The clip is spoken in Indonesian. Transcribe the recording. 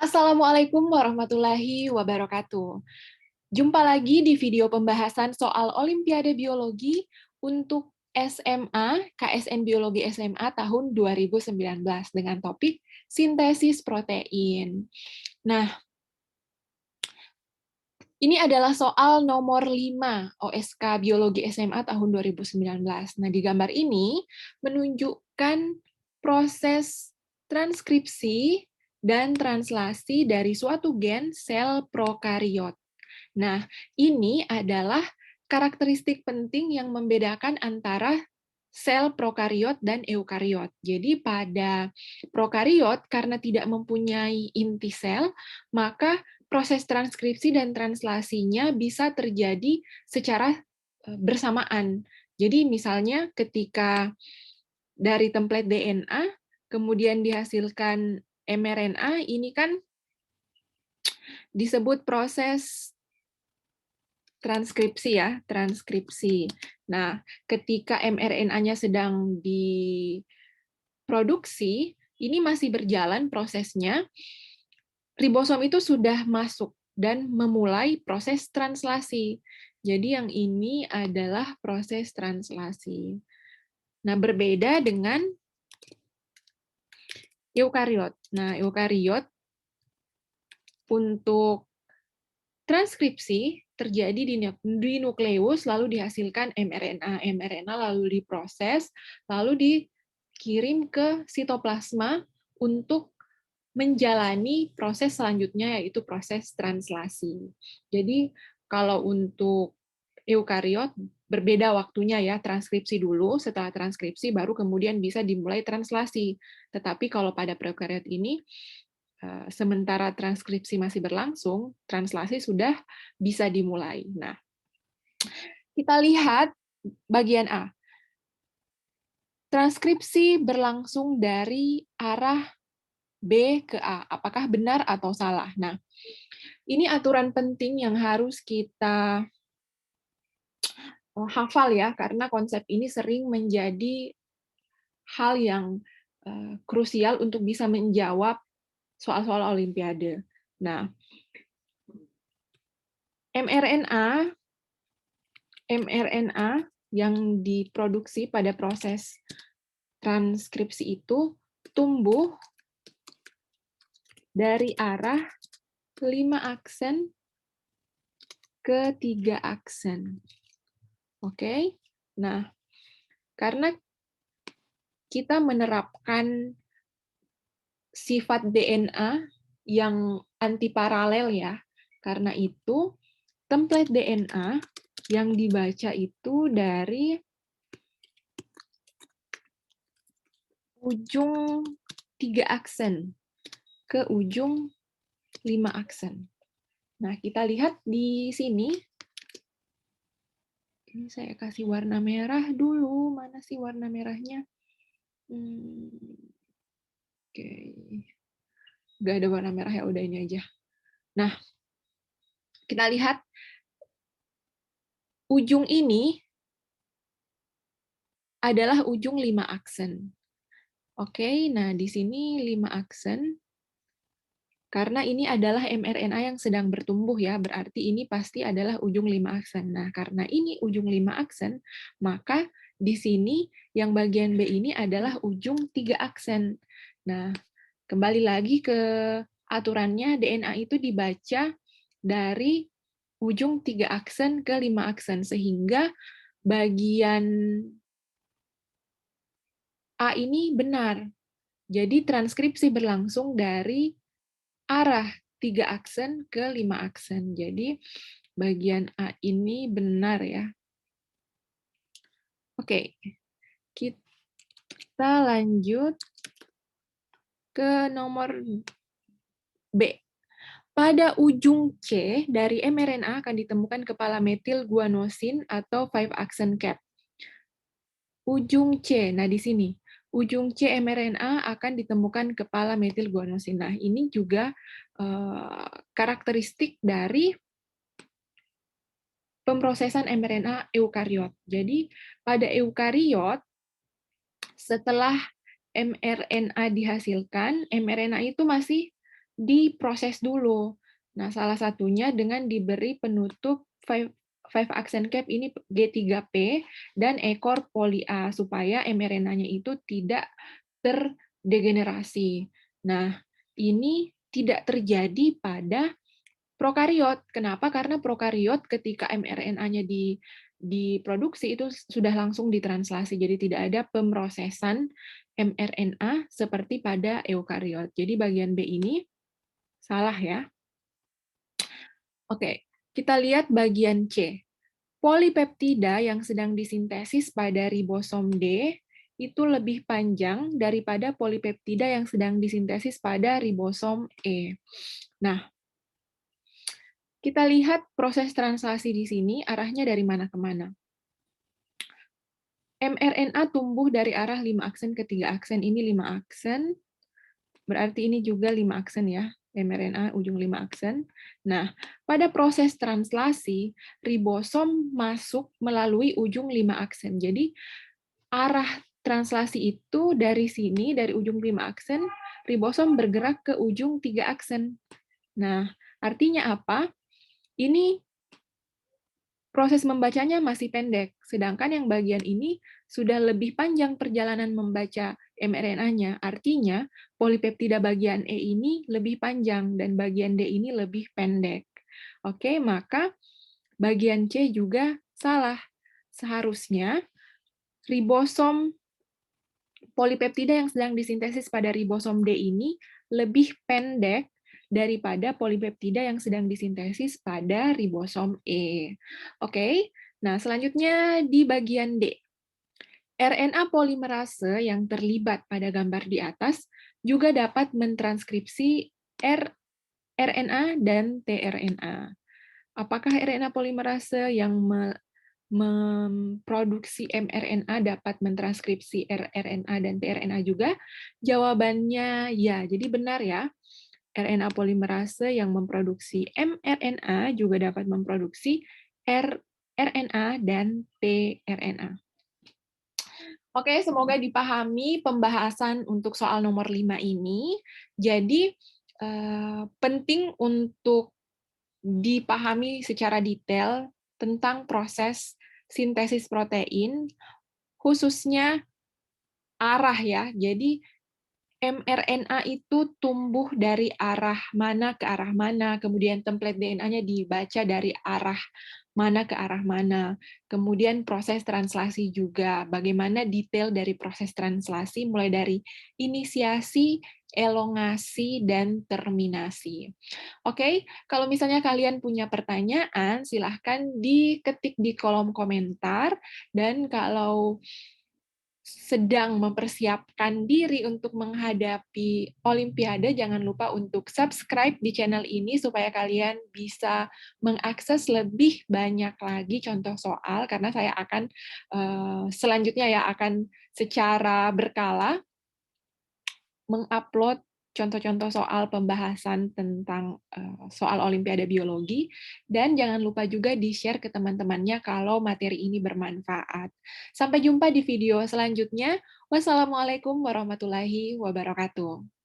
Assalamualaikum warahmatullahi wabarakatuh. Jumpa lagi di video pembahasan soal Olimpiade Biologi untuk SMA, KSN Biologi SMA tahun 2019 dengan topik sintesis protein. Nah, ini adalah soal nomor 5 OSK Biologi SMA tahun 2019. Nah, di gambar ini menunjukkan proses transkripsi dan translasi dari suatu gen sel prokariot. Nah, ini adalah karakteristik penting yang membedakan antara sel prokariot dan eukariot. Jadi pada prokariot, karena tidak mempunyai inti sel, maka proses transkripsi dan translasinya bisa terjadi secara bersamaan. Jadi misalnya ketika dari template DNA, kemudian dihasilkan mRNA, ini kan disebut proses transkripsi ya, transkripsi. Nah, ketika mRNA-nya sedang diproduksi, ini masih berjalan prosesnya, ribosom itu sudah masuk dan memulai proses translasi. Jadi yang ini adalah proses translasi. Nah, berbeda dengan eukariot. Nah, eukariot untuk transkripsi terjadi di nukleus, lalu dihasilkan mRNA. mRNA lalu diproses, lalu dikirim ke sitoplasma untuk menjalani proses selanjutnya, yaitu proses translasi. Jadi, kalau untuk eukariot, berbeda waktunya ya, transkripsi dulu, setelah transkripsi baru kemudian bisa dimulai translasi. Tetapi kalau pada prokariot ini, sementara transkripsi masih berlangsung, translasi sudah bisa dimulai. Nah, kita lihat bagian A. Transkripsi berlangsung dari arah B ke A. Apakah benar atau salah? Nah, ini aturan penting yang harus kita hafal ya, karena konsep ini sering menjadi hal yang krusial untuk bisa menjawab soal-soal Olimpiade. Nah, mRNA yang diproduksi pada proses transkripsi itu tumbuh dari arah 5 aksen ke 3 aksen. Oke. Nah, karena kita menerapkan sifat DNA yang antiparalel ya, karena itu template DNA yang dibaca itu dari ujung 3 aksen ke ujung 5 aksen. Nah, kita lihat di sini. Ini saya kasih warna merah dulu. Mana sih warna merahnya? Oke. Nggak ada warna merah ya, udah ini aja. Nah, kita lihat ujung ini adalah ujung 5 aksen. Oke, nah di sini 5 aksen. Karena ini adalah mRNA yang sedang bertumbuh ya, berarti ini pasti adalah ujung 5 aksen. Nah, karena ini ujung 5 aksen, maka di sini yang bagian B ini adalah ujung 3 aksen. Nah, kembali lagi ke aturannya, DNA itu dibaca dari ujung 3 aksen ke 5 aksen, sehingga bagian A ini benar. Jadi transkripsi berlangsung dari arah 3 aksen ke 5 aksen. Jadi bagian A ini benar ya. Oke, kita lanjut ke nomor B. Pada ujung C dari mRNA akan ditemukan kepala metil guanosin atau 5 aksen cap. Ujung C, nah di sini. Ujung C mRNA akan ditemukan kepala metil guanosin. Nah, ini juga karakteristik dari pemrosesan mRNA eukariot. Jadi, pada eukariot, setelah mRNA dihasilkan, mRNA itu masih diproses dulu. Nah, salah satunya dengan diberi penutup five accent cap ini G3P dan ekor poli A supaya mRNA-nya itu tidak terdegenerasi. Nah, ini tidak terjadi pada prokariot. Kenapa? Karena prokariot ketika mRNA-nya diproduksi itu sudah langsung ditranslasi, jadi tidak ada pemrosesan mRNA seperti pada eukariot. Jadi bagian B ini salah ya. Oke, kita lihat bagian C. Polipeptida yang sedang disintesis pada ribosom D itu lebih panjang daripada polipeptida yang sedang disintesis pada ribosom E. Nah, kita lihat proses translasi di sini arahnya dari mana ke mana. mRNA tumbuh dari arah 5 aksen ke 3 aksen, ini 5 aksen, berarti ini juga 5 aksen ya, mRNA ujung 5 aksen. Nah, pada proses translasi, ribosom masuk melalui ujung 5 aksen. Jadi, arah translasi itu dari sini, dari ujung 5 aksen, ribosom bergerak ke ujung 3 aksen. Nah, artinya apa? Ini proses membacanya masih pendek, sedangkan yang bagian ini sudah lebih panjang perjalanan membaca mRNA-nya. Artinya, polipeptida bagian E ini lebih panjang dan bagian D ini lebih pendek. Oke, maka bagian C juga salah. Seharusnya ribosom polipeptida yang sedang disintesis pada ribosom D ini lebih pendek daripada polipeptida yang sedang disintesis pada ribosom E. Oke, nah selanjutnya di bagian D. RNA polimerase yang terlibat pada gambar di atas juga dapat mentranskripsi RNA dan tRNA. Apakah RNA polimerase yang memproduksi mRNA dapat mentranskripsi rRNA dan tRNA juga? Jawabannya ya, jadi benar ya. RNA polimerase yang memproduksi mRNA juga dapat memproduksi rRNA dan tRNA. Oke, semoga dipahami pembahasan untuk soal nomor 5 ini. Jadi, penting untuk dipahami secara detail tentang proses sintesis protein, khususnya arah ya. Jadi, mRNA itu tumbuh dari arah mana ke arah mana, kemudian template DNA-nya dibaca dari arah mana ke arah mana. Kemudian proses translasi juga, bagaimana detail dari proses translasi, mulai dari inisiasi, elongasi, dan terminasi. Oke, kalau misalnya kalian punya pertanyaan, silahkan diketik di kolom komentar, dan kalau sedang mempersiapkan diri untuk menghadapi Olimpiade, jangan lupa untuk subscribe di channel ini supaya kalian bisa mengakses lebih banyak lagi contoh soal, karena saya akan selanjutnya ya akan secara berkala mengupload contoh-contoh soal pembahasan tentang soal Olimpiade Biologi, dan jangan lupa juga di-share ke teman-temannya kalau materi ini bermanfaat. Sampai jumpa di video selanjutnya. Wassalamualaikum warahmatullahi wabarakatuh.